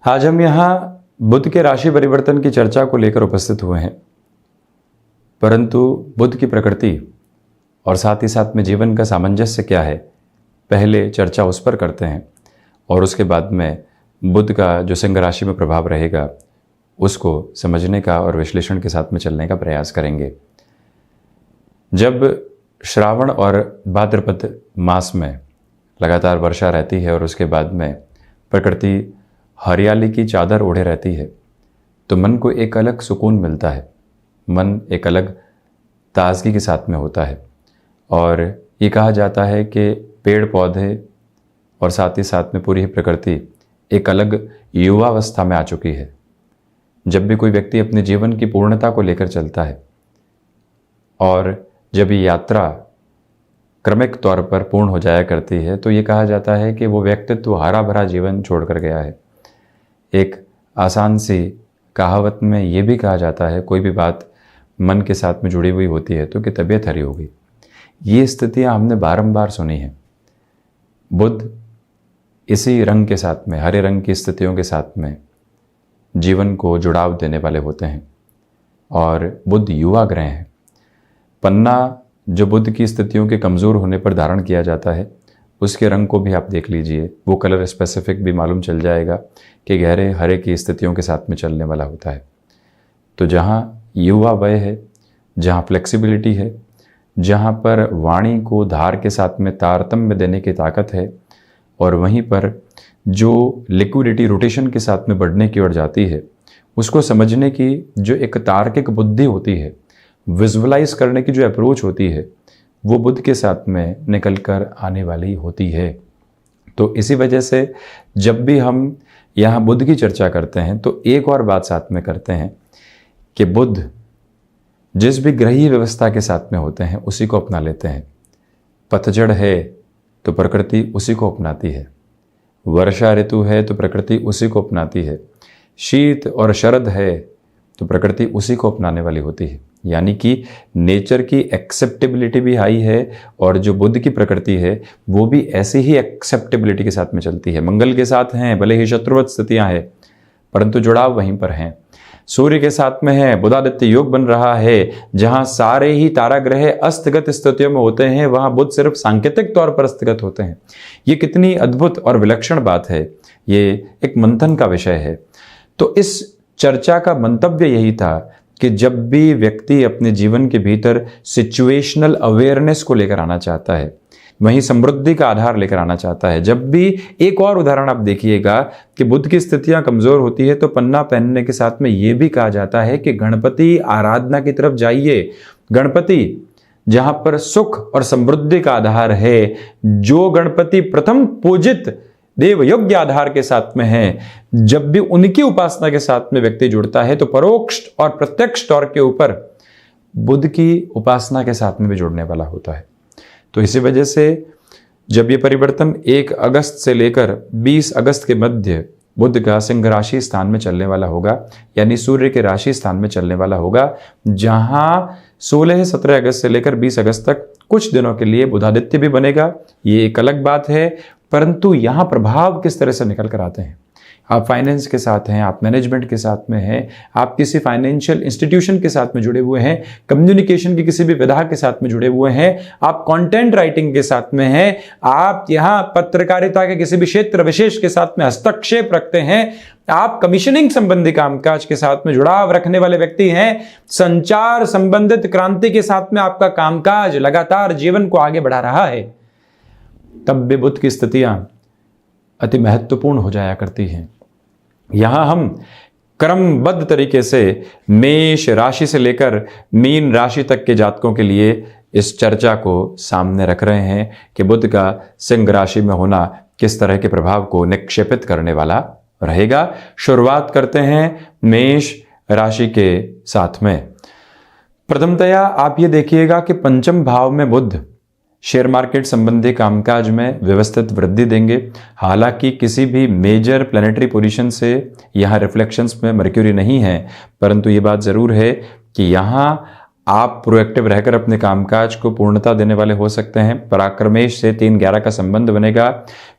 आज हम यहाँ बुध के राशि परिवर्तन की चर्चा को लेकर उपस्थित हुए हैं, परंतु बुध की प्रकृति और साथ ही साथ में जीवन का सामंजस्य क्या है, पहले चर्चा उस पर करते हैं और उसके बाद में बुध का जो सिंह राशि में प्रभाव रहेगा उसको समझने का और विश्लेषण के साथ में चलने का प्रयास करेंगे। जब श्रावण और भाद्रपद मास में लगातार वर्षा रहती है और उसके बाद में प्रकृति हरियाली की चादर ओढ़े रहती है तो मन को एक अलग सुकून मिलता है, मन एक अलग ताजगी के साथ में होता है। और ये कहा जाता है कि पेड़ पौधे और साथ ही साथ में पूरी प्रकृति एक अलग युवावस्था में आ चुकी है। जब भी कोई व्यक्ति अपने जीवन की पूर्णता को लेकर चलता है और जब ये यात्रा क्रमिक तौर पर पूर्ण हो जाया करती है तो ये कहा जाता है कि वो व्यक्तित्व हरा भरा जीवन छोड़ कर गया है। एक आसान सी कहावत में ये भी कहा जाता है, कोई भी बात मन के साथ में जुड़ी हुई होती है तो कि तबीयत हरी होगी। ये स्थितियाँ हमने बारंबार सुनी हैं। बुध इसी रंग के साथ में, हरे रंग की स्थितियों के साथ में जीवन को जुड़ाव देने वाले होते हैं और बुध युवा ग्रह हैं। पन्ना जो बुध की स्थितियों के कमज़ोर होने पर धारण किया जाता है उसके रंग को भी आप देख लीजिए, वो कलर स्पेसिफिक भी मालूम चल जाएगा कि गहरे हरे की स्थितियों के साथ में चलने वाला होता है। तो जहाँ युवा वय है, जहाँ फ्लेक्सिबिलिटी है, जहाँ पर वाणी को धार के साथ में तारतम्य देने की ताकत है और वहीं पर जो लिक्विडिटी रोटेशन के साथ में बढ़ने की ओर जाती है, उसको समझने की जो एक तार्किक बुद्धि होती है, विजुअलाइज करने की जो अप्रोच होती है, वो बुध के साथ में निकल कर आने वाली होती है। तो इसी वजह से जब भी हम यहाँ बुध की चर्चा करते हैं तो एक और बात साथ में करते हैं कि बुध जिस भी ग्रही व्यवस्था के साथ में होते हैं उसी को अपना लेते हैं। पतझड़ है तो प्रकृति उसी को अपनाती है, वर्षा ऋतु है तो प्रकृति उसी को अपनाती है, शीत और शरद है तो प्रकृति उसी को अपनाने वाली होती है। यानी कि नेचर की एक्सेप्टेबिलिटी भी हाई है और जो बुध की प्रकृति है वो भी ऐसी ही एक्सेप्टेबिलिटी के साथ में चलती है। मंगल के साथ हैं, भले ही शत्रुवत स्थितियां हैं परंतु जुड़ाव वहीं पर हैं। सूर्य के साथ में है, बुधादित्य योग बन रहा है। जहां सारे ही तारा ग्रह अस्तगत स्थितियों में होते हैं वहां बुध सिर्फ सांकेतिक तौर पर अस्तगत होते हैं। ये कितनी अद्भुत और विलक्षण बात है, ये एक मंथन का विषय है। तो इस चर्चा का मंतव्य यही था कि जब भी व्यक्ति अपने जीवन के भीतर सिचुएशनल अवेयरनेस को लेकर आना चाहता है, वहीं समृद्धि का आधार लेकर आना चाहता है, जब भी एक और उदाहरण आप देखिएगा कि बुध की स्थितियां कमजोर होती है तो पन्ना पहनने के साथ में यह भी कहा जाता है कि गणपति आराधना की तरफ जाइए। गणपति जहां पर सुख और समृद्धि का आधार है, जो गणपति प्रथम पूजित देव योग्य आधार के साथ में है, जब भी उनकी उपासना के साथ में व्यक्ति जुड़ता है तो परोक्ष और प्रत्यक्ष तौर के ऊपर बुध की उपासना के साथ में भी जुड़ने वाला होता है। तो इसी वजह से जब ये परिवर्तन 1 अगस्त से लेकर 20 अगस्त के मध्य बुध का सिंह राशि स्थान में चलने वाला होगा, यानी सूर्य के राशि स्थान में चलने वाला होगा, जहां 16-17 अगस्त से लेकर 20 अगस्त तक कुछ दिनों के लिए बुधादित्य भी बनेगा। ये एक अलग बात है, परंतु यहाँ प्रभाव किस तरह से निकल कर आते हैं। आप फाइनेंस के साथ हैं, आप मैनेजमेंट के साथ में हैं, आप किसी फाइनेंशियल इंस्टीट्यूशन के साथ में जुड़े हुए हैं, कम्युनिकेशन की किसी भी विधा के साथ में जुड़े हुए हैं, आप कंटेंट राइटिंग के साथ में हैं, आप यहाँ पत्रकारिता के किसी भी क्षेत्र विशेष के साथ में हस्तक्षेप रखते हैं, आप कमीशनिंग संबंधी कामकाज के साथ में जुड़ाव रखने वाले व्यक्ति हैं, संचार संबंधित क्रांति के साथ में आपका कामकाज लगातार जीवन को आगे बढ़ा रहा है, तब भी बुध की स्थितियां अति महत्वपूर्ण हो जाया करती हैं। यहां हम क्रमबद्ध तरीके से मेष राशि से लेकर मीन राशि तक के जातकों के लिए इस चर्चा को सामने रख रहे हैं कि बुध का सिंह राशि में होना किस तरह के प्रभाव को निक्षेपित करने वाला रहेगा। शुरुआत करते हैं मेष राशि के साथ में। प्रथमतया आप ये देखिएगा कि पंचम भाव में बुध शेयर मार्केट संबंधी कामकाज में व्यवस्थित वृद्धि देंगे। हालांकि किसी भी मेजर प्लैनेटरी पोजीशन से यहाँ रिफ्लेक्शंस में मर्क्यूरी नहीं है, परंतु ये बात ज़रूर है कि यहाँ आप प्रोएक्टिव रहकर अपने कामकाज को पूर्णता देने वाले हो सकते हैं। पराक्रमेश से 3-11 का संबंध बनेगा।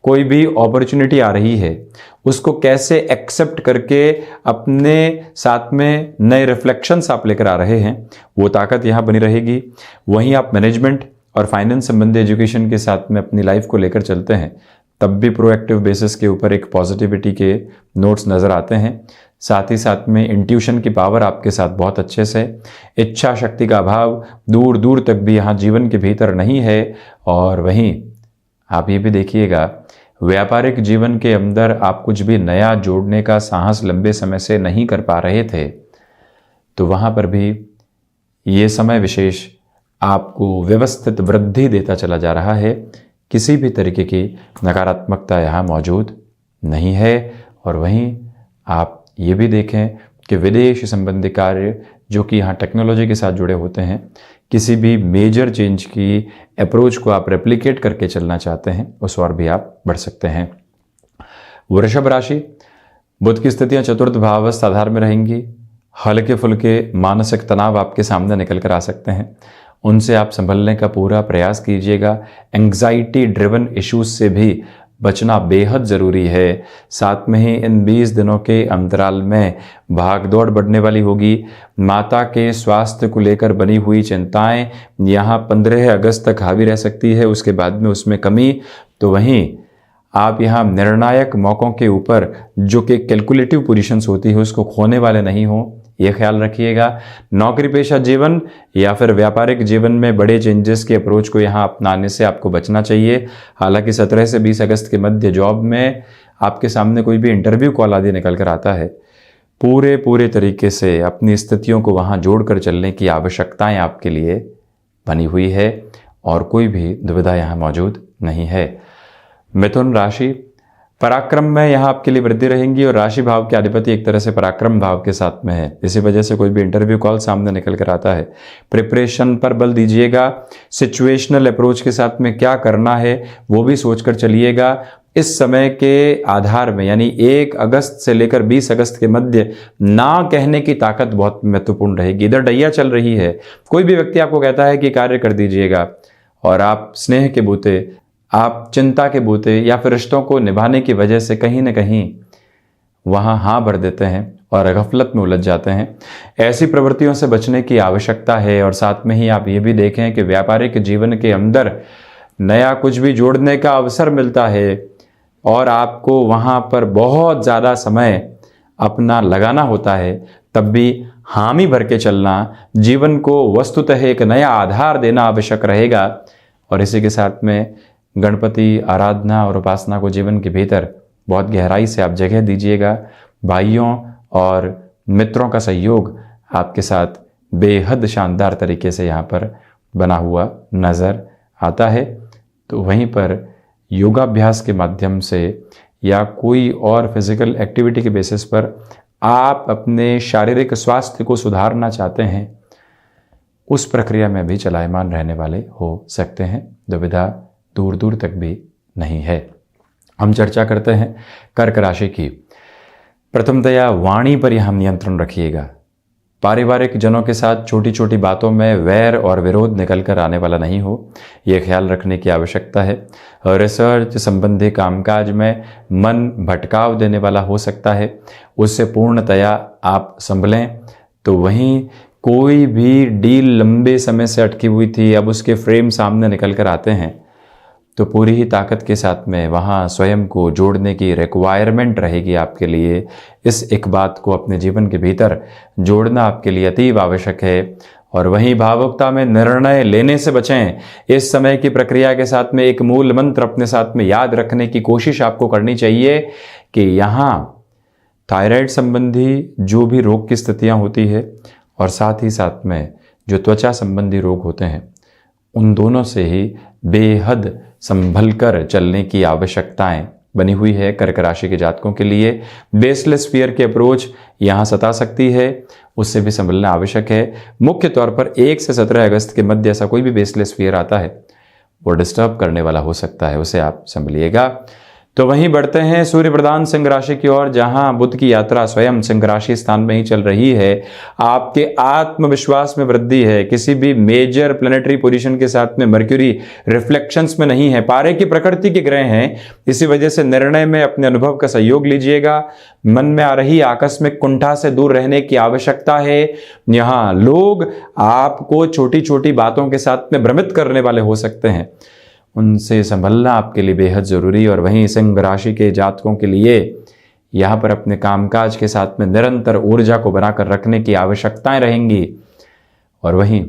कोई भी अपॉर्चुनिटी आ रही है उसको कैसे एक्सेप्ट करके अपने साथ में नए रिफ्लेक्शंस आप लेकर आ रहे हैं, वो ताकत यहाँ बनी रहेगी। वहीं आप मैनेजमेंट और फाइनेंस संबंधी एजुकेशन के साथ में अपनी लाइफ को लेकर चलते हैं, तब भी प्रोएक्टिव बेसिस के ऊपर एक पॉजिटिविटी के नोट्स नज़र आते हैं। साथ ही साथ में इंट्यूशन की पावर आपके साथ बहुत अच्छे से, इच्छा शक्ति का अभाव दूर दूर तक भी यहाँ जीवन के भीतर नहीं है। और वहीं आप ये भी देखिएगा, व्यापारिक जीवन के अंदर आप कुछ भी नया जोड़ने का साहस लंबे समय से नहीं कर पा रहे थे, तो वहाँ पर भी ये समय विशेष आपको व्यवस्थित वृद्धि देता चला जा रहा है। किसी भी तरीके की नकारात्मकता यहाँ मौजूद नहीं है। और वहीं आप ये भी देखें कि विदेश संबंधी कार्य जो कि यहाँ टेक्नोलॉजी के साथ जुड़े होते हैं, किसी भी मेजर चेंज की अप्रोच को आप रेप्लिकेट करके चलना चाहते हैं, उस और भी आप बढ़ सकते हैं। वृषभ राशि, बुध की स्थितियाँ चतुर्थ भावावस्थ आधार में रहेंगी। हल्के फुल्के मानसिक तनाव आपके सामने निकल कर आ सकते हैं, उनसे आप संभलने का पूरा प्रयास कीजिएगा। एंग्जाइटी ड्रिवन इश्यूज से भी बचना बेहद ज़रूरी है। साथ में ही इन 20 दिनों के अंतराल में भागदौड़ बढ़ने वाली होगी। माता के स्वास्थ्य को लेकर बनी हुई चिंताएं यहाँ 15 अगस्त तक हावी रह सकती है, उसके बाद में उसमें कमी। तो वहीं आप यहाँ निर्णायक मौक़ों के ऊपर जो कि कैलकुलेटिव पोजीशंस होती है उसको खोने वाले नहीं हो, ये ख्याल रखिएगा। नौकरी पेशा जीवन या फिर व्यापारिक जीवन में बड़े चेंजेस के अप्रोच को यहाँ अपनाने से आपको बचना चाहिए। हालांकि 17 से 20 अगस्त के मध्य जॉब में आपके सामने कोई भी इंटरव्यू कॉल आदि निकल कर आता है, पूरे तरीके से अपनी स्थितियों को वहाँ जोड़कर चलने की आवश्यकताएं आपके लिए बनी हुई है और कोई भी दुविधा यहाँ मौजूद नहीं है। मिथुन राशि, पराक्रम में यहाँ आपके लिए वृद्धि रहेंगी और राशि भाव के अधिपति एक तरह से पराक्रम भाव के साथ में है। इसी वजह से कोई भी इंटरव्यू कॉल सामने निकल कर आता है। प्रिपरेशन पर बल दीजिएगा। सिचुएशनल अप्रोच के साथ में क्या करना है वो भी सोचकर चलिएगा। इस समय के आधार में यानी 1 अगस्त से लेकर 20 अगस्त के मध्य ना कहने की ताकत बहुत महत्वपूर्ण रहेगी। इधर डैया चल रही है, कोई भी व्यक्ति आपको कहता है कि कार्य कर दीजिएगा और आप स्नेह के बूते, आप चिंता के बूते या फिर रिश्तों को निभाने की वजह से कहीं ना कहीं वहाँ हाँ भर देते हैं और गफलत में उलझ जाते हैं। ऐसी प्रवृत्तियों से बचने की आवश्यकता है। और साथ में ही आप ये भी देखें कि व्यापारिक जीवन के अंदर नया कुछ भी जोड़ने का अवसर मिलता है और आपको वहाँ पर बहुत ज़्यादा समय अपना लगाना होता है, तब भी हामी भर के चलना, जीवन को वस्तुतः एक नया आधार देना आवश्यक रहेगा। और इसी के साथ में गणपति आराधना और उपासना को जीवन के भीतर बहुत गहराई से आप जगह दीजिएगा। भाइयों और मित्रों का सहयोग आपके साथ बेहद शानदार तरीके से यहाँ पर बना हुआ नज़र आता है। तो वहीं पर योगाभ्यास के माध्यम से या कोई और फिजिकल एक्टिविटी के बेसिस पर आप अपने शारीरिक स्वास्थ्य को सुधारना चाहते हैं, उस प्रक्रिया में भी चलायमान रहने वाले हो सकते हैं। दुविधा दूर दूर तक भी नहीं है। हम चर्चा करते हैं कर्क राशि की। प्रथमतया वाणी पर यहाँ नियंत्रण रखिएगा। पारिवारिक जनों के साथ छोटी छोटी बातों में वैर और विरोध निकल कर आने वाला नहीं हो, ये ख्याल रखने की आवश्यकता है। रिसर्च संबंधी कामकाज में मन भटकाव देने वाला हो सकता है, उससे पूर्णतया आप संभलें। तो वहीं कोई भी डील लंबे समय से अटकी हुई थी, अब उसके फ्रेम सामने निकल कर आते हैं, तो पूरी ही ताकत के साथ में वहाँ स्वयं को जोड़ने की रिक्वायरमेंट रहेगी आपके लिए। इस एक बात को अपने जीवन के भीतर जोड़ना आपके लिए अतीव आवश्यक है। और वहीं भावुकता में निर्णय लेने से बचें। इस समय की प्रक्रिया के साथ में एक मूल मंत्र अपने साथ में याद रखने की कोशिश आपको करनी चाहिए कि यहाँ थायराइड संबंधी जो भी रोग की स्थितियाँ होती है और साथ ही साथ में जो त्वचा संबंधी रोग होते हैं, उन दोनों से ही बेहद संभल कर चलने की आवश्यकताएं बनी हुई है। कर्क राशि के जातकों के लिए बेसलेस फियर की अप्रोच यहाँ सता सकती है, उससे भी संभलना आवश्यक है। मुख्य तौर पर 1 से 17 अगस्त के मध्य ऐसा कोई भी बेसलेस फियर आता है, वो डिस्टर्ब करने वाला हो सकता है, उसे आप संभलिएगा। तो वहीं बढ़ते हैं सूर्य प्रधान सिंह राशि की ओर, जहां बुध की यात्रा स्वयं सिंह राशि स्थान में ही चल रही है। आपके आत्मविश्वास में वृद्धि है। किसी भी मेजर प्लैनेटरी पोजीशन के साथ में मर्क्यूरी रिफ्लेक्शंस में नहीं है, पारे की प्रकृति के ग्रह हैं। इसी वजह से निर्णय में अपने अनुभव का सहयोग लीजिएगा। मन में आ रही आकस्मिक कुंठा से दूर रहने की आवश्यकता है। यहाँ लोग आपको छोटी छोटी बातों के साथ में भ्रमित करने वाले हो सकते हैं, उनसे संभलना आपके लिए बेहद ज़रूरी। और वहीं सिंह राशि के जातकों के लिए यहाँ पर अपने कामकाज के साथ में निरंतर ऊर्जा को बनाकर रखने की आवश्यकताएं रहेंगी। और वहीं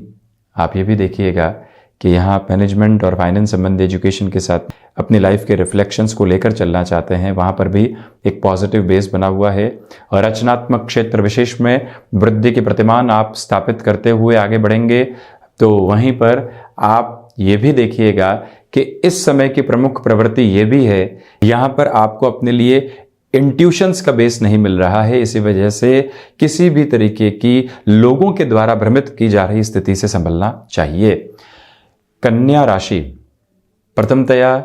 आप ये भी देखिएगा कि यहाँ मैनेजमेंट और फाइनेंस संबंधी एजुकेशन के साथ अपनी लाइफ के रिफ्लेक्शंस को लेकर चलना चाहते हैं, वहाँ पर भी एक पॉजिटिव बेस बना हुआ है। और रचनात्मक क्षेत्र विशेष में वृद्धि के प्रतिमान आप स्थापित करते हुए आगे बढ़ेंगे। तो वहीं पर आप ये भी देखिएगा कि इस समय की प्रमुख प्रवृत्ति ये भी है, यहाँ पर आपको अपने लिए इंट्यूशंस का बेस नहीं मिल रहा है। इसी वजह से किसी भी तरीके की लोगों के द्वारा भ्रमित की जा रही स्थिति से संभलना चाहिए। कन्या राशि, प्रथमतया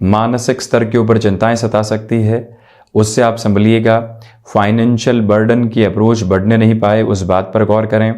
मानसिक स्तर के ऊपर चिंताएं सता सकती है, उससे आप संभलिएगा। फाइनेंशियल बर्डन की अप्रोच बढ़ने नहीं पाए, उस बात पर गौर करें।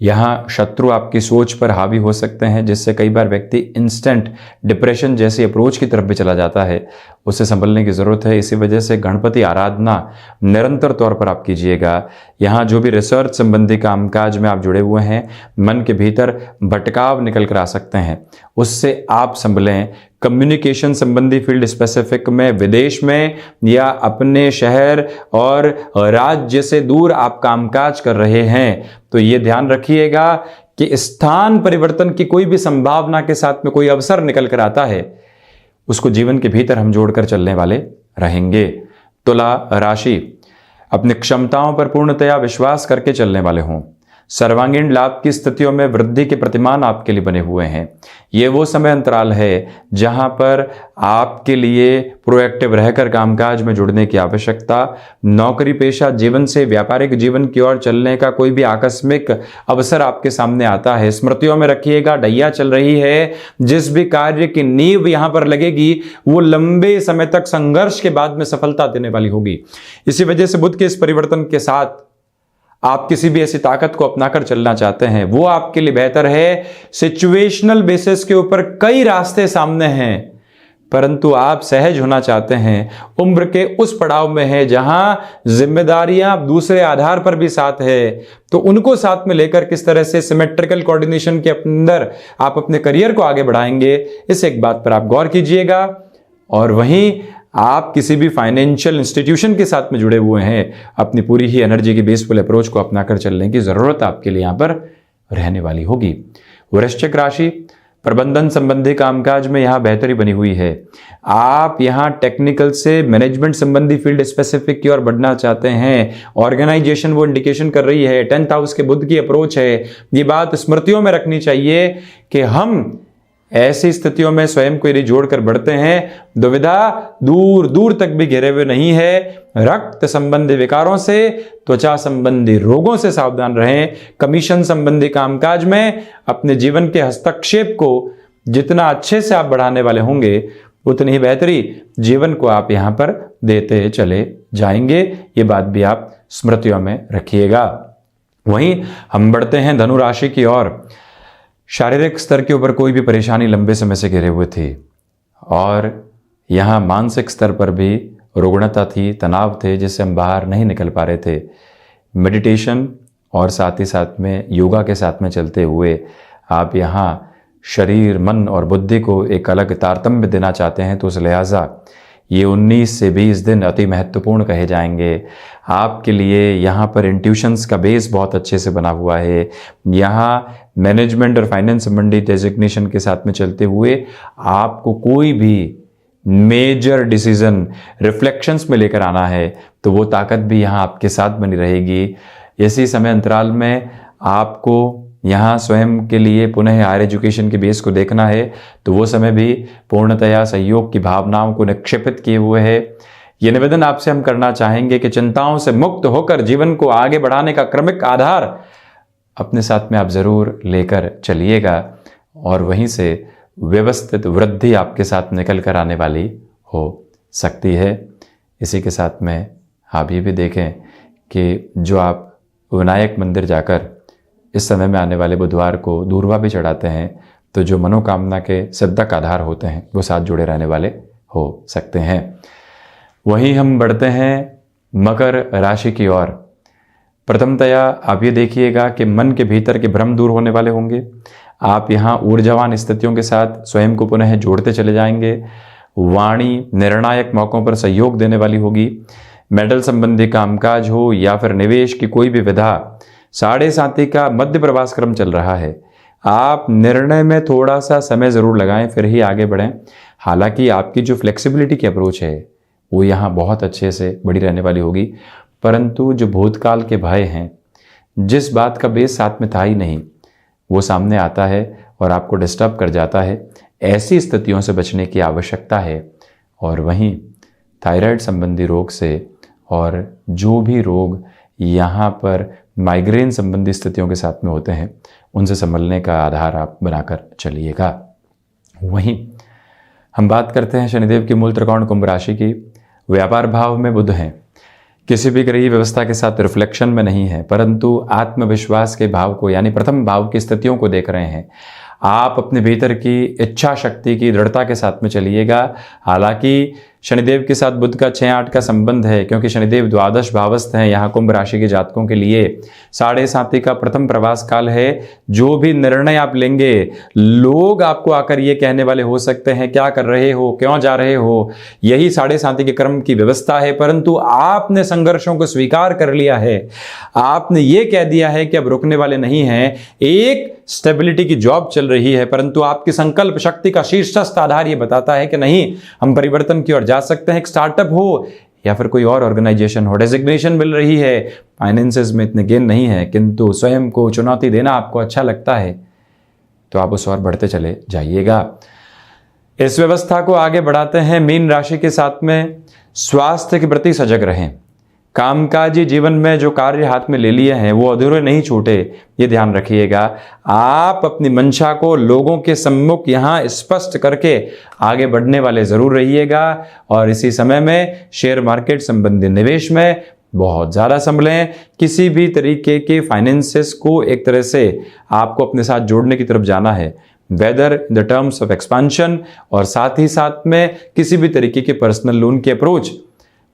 यहाँ शत्रु आपकी सोच पर हावी हो सकते हैं, जिससे कई बार व्यक्ति इंस्टेंट डिप्रेशन जैसी अप्रोच की तरफ भी चला जाता है, उससे संभलने की ज़रूरत है। इसी वजह से गणपति आराधना निरंतर तौर पर आप कीजिएगा। यहाँ जो भी रिसर्च संबंधी कामकाज में आप जुड़े हुए हैं, मन के भीतर भटकाव निकल कर आ सकते हैं, उससे आप संभलें। कम्युनिकेशन संबंधी फील्ड स्पेसिफिक में, विदेश में या अपने शहर और राज्य से दूर आप कामकाज कर रहे हैं, तो ये ध्यान रखिएगा कि स्थान परिवर्तन की कोई भी संभावना के साथ में कोई अवसर निकल कर आता है, उसको जीवन के भीतर हम जोड़कर चलने वाले रहेंगे। तुला राशि, अपनी क्षमताओं पर पूर्णतया विश्वास करके चलने वाले हों। सर्वांगीण लाभ की स्थितियों में वृद्धि के प्रतिमान आपके लिए बने हुए हैं। ये वो समय अंतराल है जहां पर आपके लिए प्रोएक्टिव रहकर कामकाज में जुड़ने की आवश्यकता। नौकरी पेशा जीवन से व्यापारिक जीवन की ओर चलने का कोई भी आकस्मिक अवसर आपके सामने आता है, स्मृतियों में रखिएगा। डैया चल रही है, जिस भी कार्य की नींव यहां पर लगेगी वो लंबे समय तक संघर्ष के बाद में सफलता देने वाली होगी। इसी वजह से बुध के इस परिवर्तन के साथ आप किसी भी ऐसी ताकत को अपनाकर चलना चाहते हैं, वो आपके लिए बेहतर है। सिचुएशनल बेसिस के ऊपर कई रास्ते सामने हैं, परंतु आप सहज होना चाहते हैं, उम्र के उस पड़ाव में है जहां जिम्मेदारियां दूसरे आधार पर भी साथ है, तो उनको साथ में लेकर किस तरह से सिमेट्रिकल कोऑर्डिनेशन के अंदर आप अपने करियर को आगे बढ़ाएंगे, इस एक बात पर आप गौर कीजिएगा। और वहीं आप किसी भी फाइनेंशियल इंस्टीट्यूशन के साथ में जुड़े हुए हैं, अपनी पूरी ही एनर्जी की बेसफुल अप्रोच को अपनाकर चलने की जरूरत आपके लिए यहां पर रहने वाली होगी। वृश्चिक राशि, प्रबंधन संबंधी कामकाज में यहां बेहतरी बनी हुई है। आप यहां टेक्निकल से मैनेजमेंट संबंधी फील्ड स्पेसिफिक की ओर बढ़ना चाहते हैं। ऑर्गेनाइजेशन वो इंडिकेशन कर रही है, 10th हाउस के बुध की अप्रोच है। ये बात स्मृतियों में रखनी चाहिए कि हम ऐसी स्थितियों में स्वयं को यदि जोड़कर बढ़ते हैं, दुविधा दूर दूर तक भी घिरे हुए नहीं है। रक्त संबंधी विकारों से, त्वचा संबंधी रोगों से सावधान रहें। कमीशन संबंधी कामकाज में अपने जीवन के हस्तक्षेप को जितना अच्छे से आप बढ़ाने वाले होंगे, उतनी ही बेहतरी जीवन को आप यहां पर देते चले जाएंगे। ये बात भी आप स्मृतियों में रखिएगा। वहीं हम बढ़ते हैं धनु राशि की ओर। शारीरिक स्तर के ऊपर कोई भी परेशानी लंबे समय से घिरे हुए थी, और यहाँ मानसिक स्तर पर भी रुग्णता थी, तनाव थे, जिससे हम बाहर नहीं निकल पा रहे थे। मेडिटेशन और साथ ही साथ में योगा के साथ में चलते हुए आप यहाँ शरीर, मन और बुद्धि को एक अलग तारतम्य देना चाहते हैं, तो उस लिहाजा ये 19 से 20 दिन अति महत्वपूर्ण कहे जाएंगे आपके लिए। यहाँ पर इंट्यूशंस का बेस बहुत अच्छे से बना हुआ है। यहाँ मैनेजमेंट और फाइनेंस संबंधी डेजिग्नेशन के साथ में चलते हुए आपको कोई भी मेजर डिसीजन रिफ्लेक्शंस में लेकर आना है, तो वो ताकत भी यहाँ आपके साथ बनी रहेगी। इसी समय अंतराल में आपको यहाँ स्वयं के लिए पुनः हायर एजुकेशन के बेस को देखना है, तो वो समय भी पूर्णतया सहयोग की भावनाओं को निक्षेपित किए हुए है। ये निवेदन आपसे हम करना चाहेंगे कि चिंताओं से मुक्त होकर जीवन को आगे बढ़ाने का क्रमिक आधार अपने साथ में आप जरूर लेकर चलिएगा, और वहीं से व्यवस्थित वृद्धि आपके साथ निकल कर आने वाली हो। सकती है। इसी के साथ में आप ये भी देखें कि जो आप विनायक मंदिर जाकर इस समय में आने वाले बुधवार को दूर्वा भी चढ़ाते हैं, तो जो मनोकामना के सिद्धक आधार होते हैं वो साथ जुड़े रहने वाले हो सकते हैं। वहीं हम बढ़ते हैं मकर राशि की ओर। प्रथमतया आप ये देखिएगा कि मन के भीतर के भ्रम दूर होने वाले होंगे। आप यहाँ ऊर्जावान स्थितियों के साथ स्वयं को पुनः जोड़ते चले जाएंगे। वाणी निर्णायक मौक़ों पर सहयोग देने वाली होगी। मेडल संबंधी कामकाज हो या फिर निवेश की कोई भी विधा, 7.5 का मध्य प्रवास क्रम चल रहा है। आप निर्णय में थोड़ा सा समय ज़रूर लगाएं, फिर ही आगे बढ़ें। हालांकि आपकी जो फ्लेक्सिबिलिटी की अप्रोच है वो यहाँ बहुत अच्छे से बड़ी रहने वाली होगी, परंतु जो भूतकाल के भय हैं, जिस बात का बेस साथ में था ही नहीं, वो सामने आता है और आपको डिस्टर्ब कर जाता है। ऐसी स्थितियों से बचने की आवश्यकता है। और वहीं थायराइड संबंधी रोग से और जो भी रोग यहाँ पर माइग्रेन संबंधी स्थितियों के साथ में होते हैं, उनसे संभलने का आधार आप बनाकर चलिएगा। वहीं हम बात करते हैं शनिदेव की मूल त्रिकोण कुंभ राशि की। व्यापार भाव में बुध हैं, किसी भी ग्रही व्यवस्था के साथ रिफ्लेक्शन में नहीं है, परंतु आत्मविश्वास के भाव को यानी प्रथम भाव की स्थितियों को देख रहे हैं। आप अपने भीतर की इच्छा शक्ति की दृढ़ता के साथ में चलिएगा। हालांकि शनिदेव के साथ बुध का 6-8 का संबंध है, क्योंकि शनिदेव द्वादश भावस्थ हैं। यहाँ कुंभ राशि के जातकों के लिए 7.5 का प्रथम प्रवास काल है। जो भी निर्णय आप लेंगे, लोग आपको आकर ये कहने वाले हो सकते हैं, क्या कर रहे हो, क्यों जा रहे हो। यही 7.5 के क्रम की व्यवस्था है, परंतु आपने संघर्षों को स्वीकार कर लिया है। आपने ये कह दिया है कि अब रुकने वाले नहीं हैं। एक स्टेबिलिटी की जॉब चल रही है, परंतु आपकी संकल्प शक्ति का शीर्षस्थ आधार ये बताता है कि नहीं, हम परिवर्तन की ओर जा सकते हैं। एक स्टार्टअप हो या फिर कोई और ऑर्गेनाइजेशन हो, डेजिग्नेशन मिल रही है, फाइनेंसेस में इतने गेन नहीं है, किंतु स्वयं को चुनौती देना आपको अच्छा लगता है, तो आप उस ओर बढ़ते चले जाइएगा। इस व्यवस्था को आगे बढ़ाते हैं मीन राशि के साथ में। स्वास्थ्य के प्रति सजग रहें। कामकाजी जीवन में जो कार्य हाथ में ले लिए हैं वो अधूरे नहीं छूटे, ये ध्यान रखिएगा। आप अपनी मंशा को लोगों के सम्मुख यहाँ स्पष्ट करके आगे बढ़ने वाले ज़रूर रहिएगा। और इसी समय में शेयर मार्केट संबंधी निवेश में बहुत ज़्यादा संभलें। किसी भी तरीके के फाइनेंसेस को एक तरह से आपको अपने साथ जोड़ने की तरफ जाना है, whether in the terms of expansion, और साथ ही साथ में किसी भी तरीके के पर्सनल लोन की अप्रोच,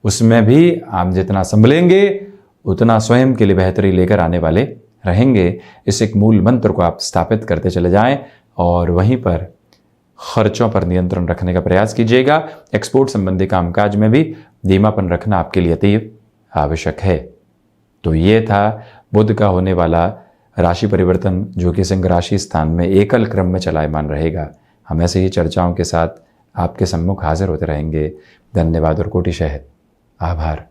उसमें भी आप जितना संभलेंगे उतना स्वयं के लिए बेहतरी लेकर आने वाले रहेंगे। इस एक मूल मंत्र को आप स्थापित करते चले जाएं और वहीं पर खर्चों पर नियंत्रण रखने का प्रयास कीजिएगा। एक्सपोर्ट संबंधी कामकाज में भी धीमापन रखना आपके लिए अतीव आवश्यक है। तो ये था बुध का होने वाला राशि परिवर्तन, जो कि सिंह राशि स्थान में एकल क्रम में चलायमान रहेगा। हम ऐसे ही चर्चाओं के साथ आपके सम्मुख हाजिर होते रहेंगे। धन्यवाद और कोटिशः आभार।